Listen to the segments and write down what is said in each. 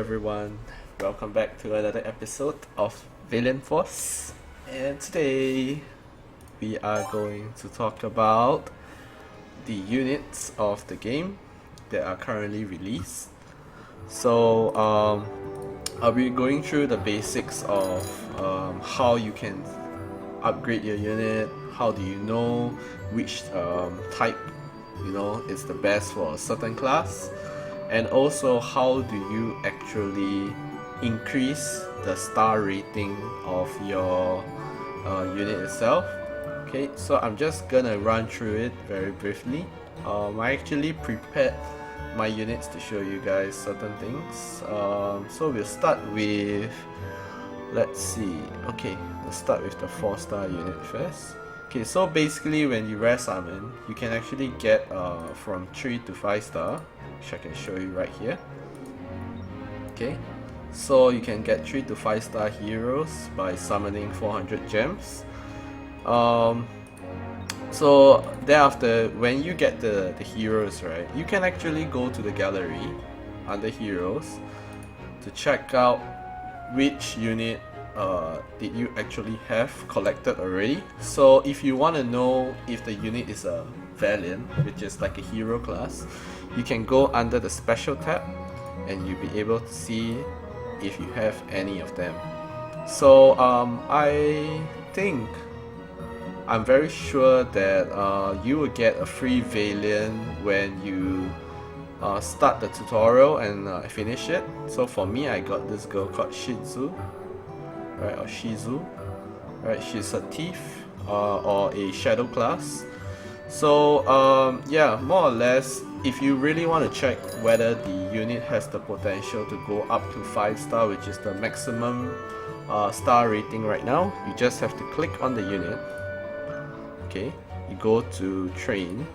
everyone, welcome back to another episode of Valiant Force. And today we are going to talk about the units of the game that are currently released. So I'll be going through the basics of how you can upgrade your unit, how do you know which type is the best for a certain class, and also how do you actually increase the star rating of your unit itself. Okay, so I'm just gonna run through it very briefly. I actually prepared my units to show you guys certain things. So we'll start with, let's see, okay, we'll start with the 4-star unit first. Okay, so basically when you rare summon, you can actually get from 3 to 5 star, which I can show you right here. Okay, so you can get 3 to 5 star heroes by summoning 400 gems. So thereafter, when you get the heroes, right, you can actually go to the gallery under heroes to check out which unit did you actually have collected already. So if you want to know if the unit is a Valiant, which is like a hero class, you can go under the special tab and you'll be able to see if you have any of them. So I think, I'm very sure that you will get a free Valiant when you start the tutorial and finish it. So for me, I got this girl called Shizu, right, or Shizu, right? She's a thief or a shadow class. So yeah, more or less, if you really want to check whether the unit has the potential to go up to 5 star, which is the maximum star rating right now, you just have to click on the unit. Okay, you go to train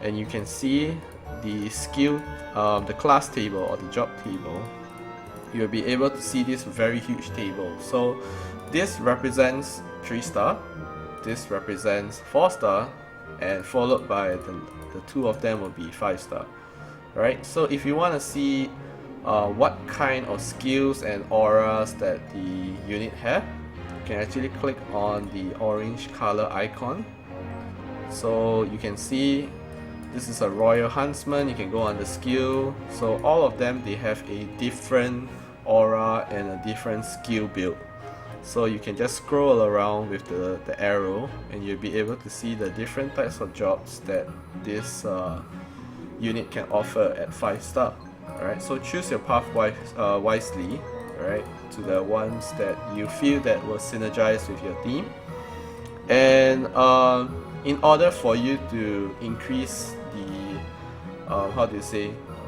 and you can see the skill, the class table or the job table. You'll be able to see this very huge table. So this represents 3 star, this represents 4 star, and followed by the two of them will be 5 star. Right, so if you want to see what kind of skills and auras that the unit have, you can actually click on the orange color icon. So you can see this is a Royal Huntsman. You can go on the skill. So all of them, they have a different aura and a different skill build. So you can just scroll around with the arrow and you'll be able to see the different types of jobs that this unit can offer at 5 star. Alright, so choose your path wisely, right, to the ones that you feel that will synergize with your team. And in order for you to increase the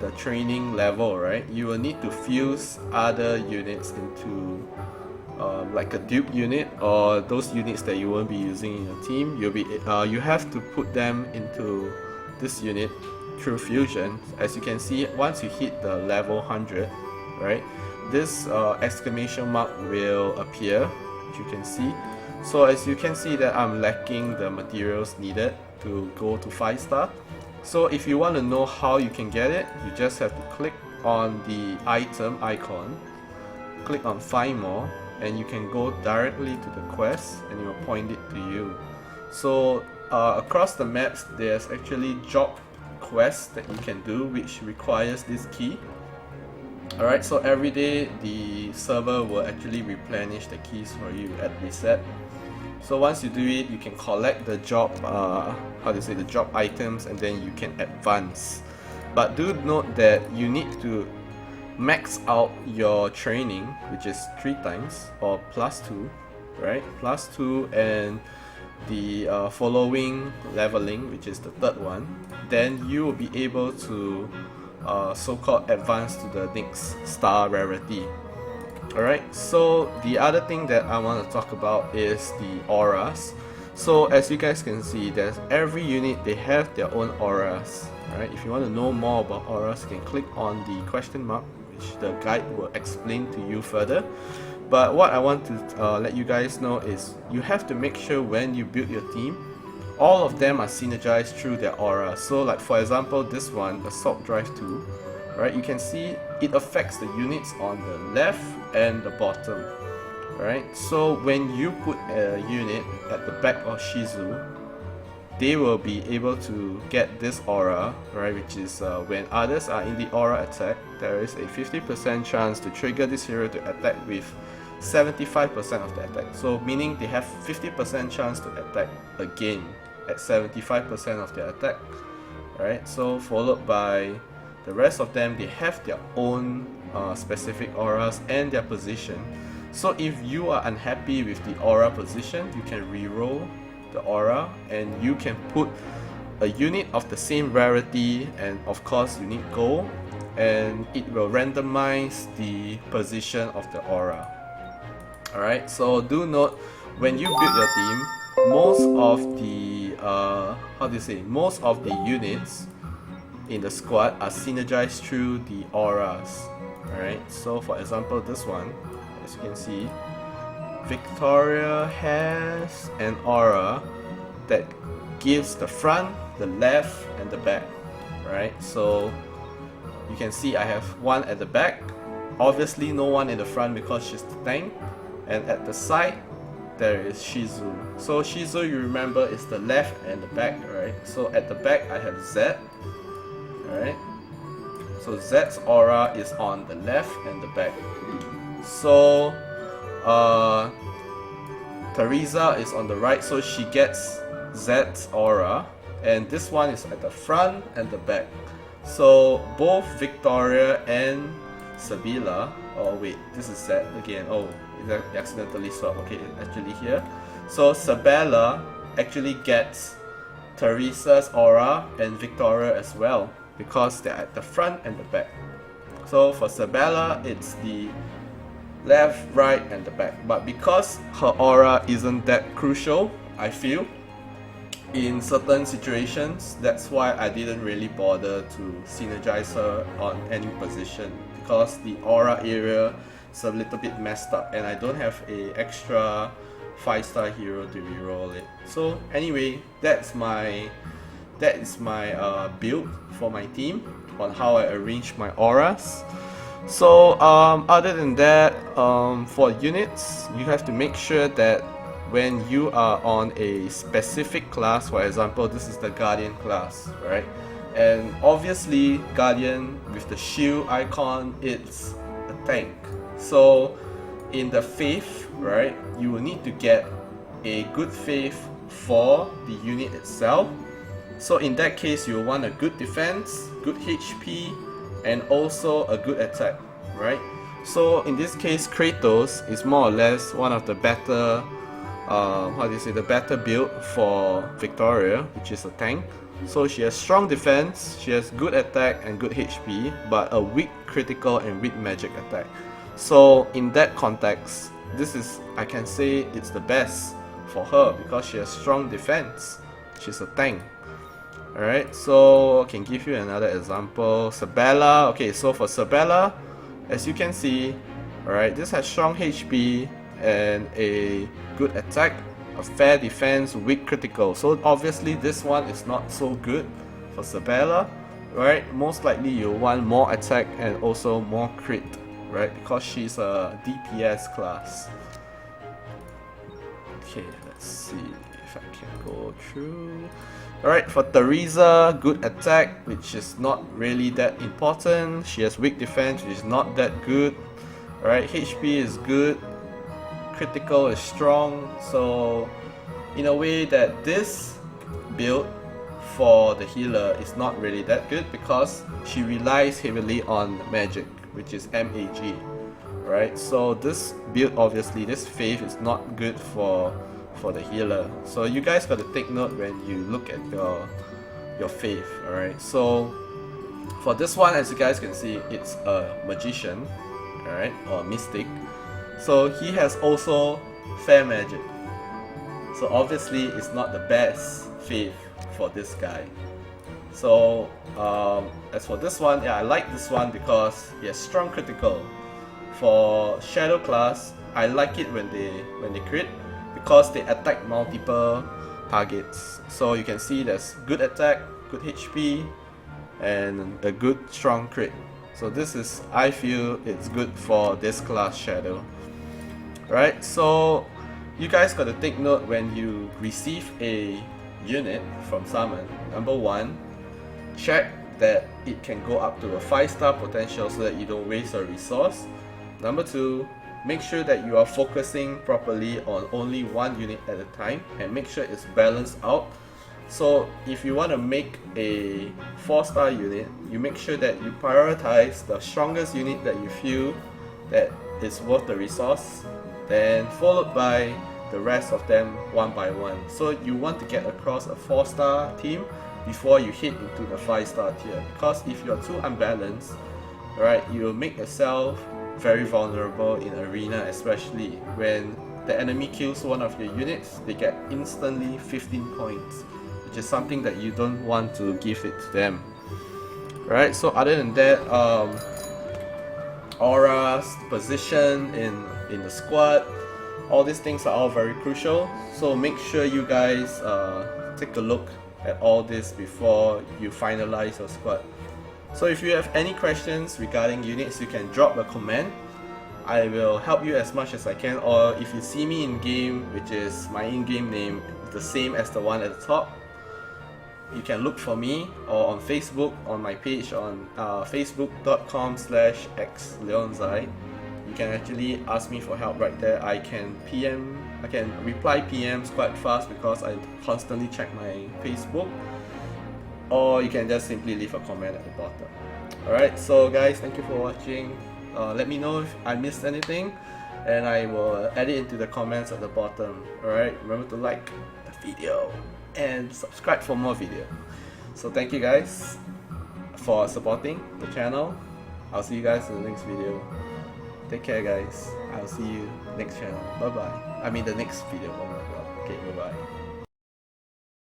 the training level, right, you will need to fuse other units into like a dupe unit or those units that you won't be using in your team. You have to put them into this unit through fusion. As you can see, once you hit the level 100, right, this exclamation mark will appear, which you can see. So as you can see that I'm lacking the materials needed to go to 5 star. So if you want to know how you can get it, you just have to click on the item icon, click on find more, and you can go directly to the quest and it will point it to you. So across the maps, there's actually job quests that you can do which requires this key. Alright, so every day the server will actually replenish the keys for you at reset. So once you do it, you can collect the job, the job items, and then you can advance. But do note that you need to max out your training, which is 3 times or +2, right? +2 and the following leveling, which is the 3rd one. Then you will be able to so-called advance to the next star rarity. Alright, so the other thing that I want to talk about is the auras. So as you guys can see, there's every unit, they have their own auras. Alright, if you want to know more about auras, you can click on the question mark, which the guide will explain to you further. But what I want to let you guys know is you have to make sure when you build your team, all of them are synergized through their aura. So like for example, this one, Assault Drive 2, right, you can see it affects the units on the left and the bottom. Right, so when you put a unit at the back of Shizu, they will be able to get this aura, right, which is when others are in the aura attack, there is a 50% chance to trigger this hero to attack with 75% of the attack. So meaning they have 50% chance to attack again at 75% of their attack, right? So followed by the rest of them, they have their own specific auras and their position. So if you are unhappy with the aura position, you can reroll the aura and you can put a unit of the same rarity and of course unique gold, and it will randomize the position of the aura. Alright, so do note, when you build your team, most of the most of the units in the squad are synergized through the auras. Alright, so for example this one, as you can see, Victoria has an aura that gives the front, the left, and the back. Right, so you can see I have one at the back, obviously no one in the front because she's the tank, and at the side there is Shizu. So Shizu, you remember, is the left and the back, right? So at the back I have Z, right? So Z's aura is on the left and the back. So Teresa is on the right, so she gets Z's aura, and this one is at the front and the back. So both Victoria and Sabila, oh wait, this is Z again, oh, it accidentally swapped, okay, actually here. So Sabella actually gets Teresa's aura and Victoria as well, because they're at the front and the back. So for Sabella, it's the left, right, and the back. But because her aura isn't that crucial, I feel, in certain situations, that's why I didn't really bother to synergize her on any position, because the aura area is a little bit messed up and I don't have a extra 5-star hero to reroll it. So anyway, that is my build for my team on how I arrange my auras. So other than that, for units, you have to make sure that when you are on a specific class, for example, this is the Guardian class, right? And obviously, Guardian with the shield icon, it's a tank. So in the Faith, right, you will need to get a good Faith for the unit itself. So in that case, you will want a good defense, good HP, and also a good attack, right? So in this case, Kratos is more or less one of the better the better build for Victoria, which is a tank. So she has strong defense, she has good attack and good HP, but a weak critical and weak magic attack. So in that context, this is, I can say, it's the best for her because she has strong defense. She's a tank. Alright, so I can give you another example. Sabella. Okay, so for Sabella, as you can see, alright, this has strong HP and a good attack, a fair defense, weak critical. So obviously this one is not so good for Sabella, right? Most likely you'll want more attack and also more crit, right? Because she's a DPS class. Okay, let's see if I can go through. Alright, for Teresa, good attack, which is not really that important. She has weak defense, which is not that good. Alright, HP is good, critical is strong. So in a way that this build for the healer is not really that good because she relies heavily on magic, which is MAG. Right, so this build, obviously this Faith is not good for the healer. So you guys got to take note when you look at your Faith. Alright, so for this one, as you guys can see, it's a magician, alright, or a mystic. So he has also fair magic. So obviously it's not the best Faith for this guy. So as for this one, yeah, I like this one because he has strong critical. For Shadow class, I like it when they crit because they attack multiple targets. So you can see there's good attack, good HP, and a good strong crit. So this is, I feel it's good for this class Shadow. Right, so you guys got to take note when you receive a unit from Summon. Number one, check that it can go up to a 5-star potential so that you don't waste a resource. Number two, make sure that you are focusing properly on only one unit at a time and make sure it's balanced out. So if you want to make a 4-star unit, you make sure that you prioritize the strongest unit that you feel that is worth the resource, then followed by the rest of them one by one. So you want to get across a 4-star team before you hit into the 5-star tier, because if you're too unbalanced, right, you will make yourself very vulnerable in arena, especially when the enemy kills one of your units. They get instantly 15 points, which is something that you don't want to give it to them. Right, so other than that, auras, position in the squad, all these things are all very crucial. So make sure you guys take a look at all this before you finalize your squad. So if you have any questions regarding units, you can drop a comment. I will help you as much as I can, or if you see me in game, which is my in-game name, the same as the one at the top, you can look for me, or on Facebook, on my page on facebook.com/xleonzai. You can actually ask me for help right there. I can reply PMs quite fast because I constantly check my Facebook, or you can just simply leave a comment at the bottom. Alright, so guys, thank you for watching. Let me know if I missed anything, and I will add it into the comments at the bottom. Alright, remember to like the video and subscribe for more video. So thank you guys for supporting the channel. I'll see you guys in the next video. Take care guys. I'll see you next channel. Bye bye. I mean the next video. Oh my god. Okay, bye bye.